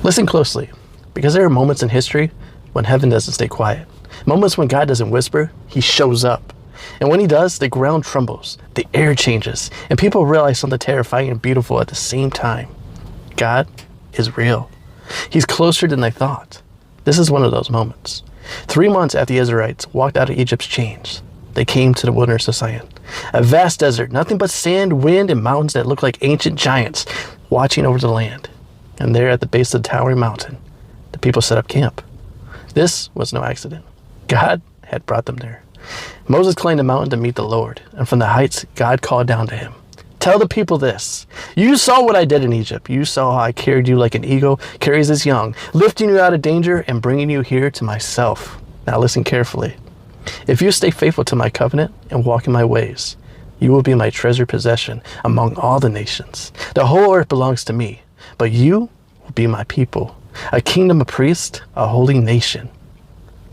Listen closely, because there are moments in history when heaven doesn't stay quiet. Moments when God doesn't whisper, he shows up. And when he does, the ground trembles, the air changes, and people realize something terrifying and beautiful at the same time. God is real. He's closer than they thought. This is one of those moments. 3 months after the Israelites walked out of Egypt's chains, they came to the wilderness of Sinai, a vast desert, nothing but sand, wind, and mountains that looked like ancient giants watching over the land. And there at the base of the towering mountain, the people set up camp. This was no accident. God had brought them there. Moses climbed the mountain to meet the Lord, and from the heights, God called down to him. Tell the people this. You saw what I did in Egypt. You saw how I carried you like an eagle carries his young, lifting you out of danger and bringing you here to myself. Now listen carefully. If you stay faithful to my covenant and walk in my ways, you will be my treasured possession among all the nations. The whole earth belongs to me, but you will be my people, a kingdom of priests, a holy nation.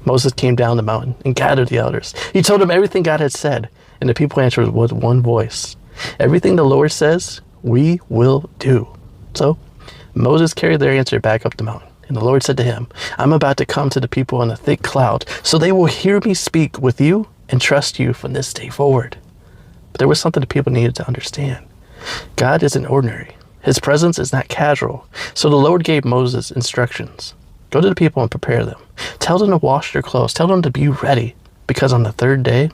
Moses came down the mountain and gathered the elders. He told them everything God had said, and the people answered with one voice. Everything the Lord says, we will do. So Moses carried their answer back up the mountain. And the Lord said to him, I'm about to come to the people in a thick cloud, so they will hear me speak with you and trust you from this day forward. But there was something the people needed to understand. God isn't ordinary. His presence is not casual. So the Lord gave Moses instructions. Go to the people and prepare them. Tell them to wash their clothes. Tell them to be ready, because on the third day,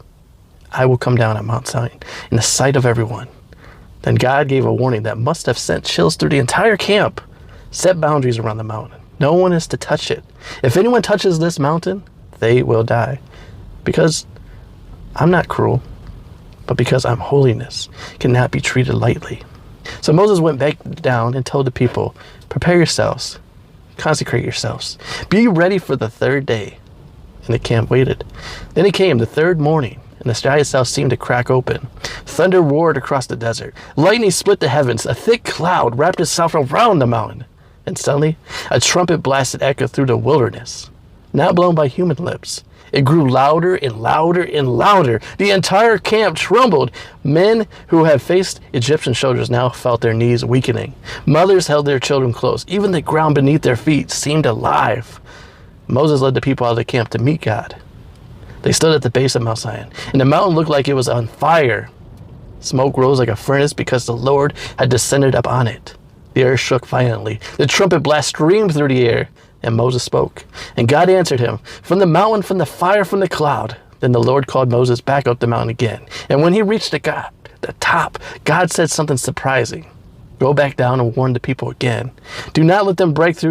I will come down at Mount Sinai in the sight of everyone. Then God gave a warning that must have sent chills through the entire camp. Set boundaries around the mountain. No one is to touch it. If anyone touches this mountain, they will die. Because I'm not cruel, but because I'm holiness, cannot be treated lightly. So Moses went back down and told the people, prepare yourselves, consecrate yourselves, be ready for the third day. And the camp waited. Then it came the third morning, and the sky itself seemed to crack open. Thunder roared across the desert. Lightning split the heavens. A thick cloud wrapped itself around the mountain. And suddenly, a trumpet blasted echo through the wilderness, not blown by human lips. It grew louder and louder and louder. The entire camp trembled. Men who had faced Egyptian soldiers now felt their knees weakening. Mothers held their children close. Even the ground beneath their feet seemed alive. Moses led the people out of the camp to meet God. They stood at the base of Mount Sinai, and the mountain looked like it was on fire. Smoke rose like a furnace because the Lord had descended upon it. The earth shook violently. The trumpet blast streamed through the air, and Moses spoke. And God answered him, from the mountain, from the fire, from the cloud. Then the Lord called Moses back up the mountain again. And when he reached the top, God said something surprising. Go back down and warn the people again. Do not let them break through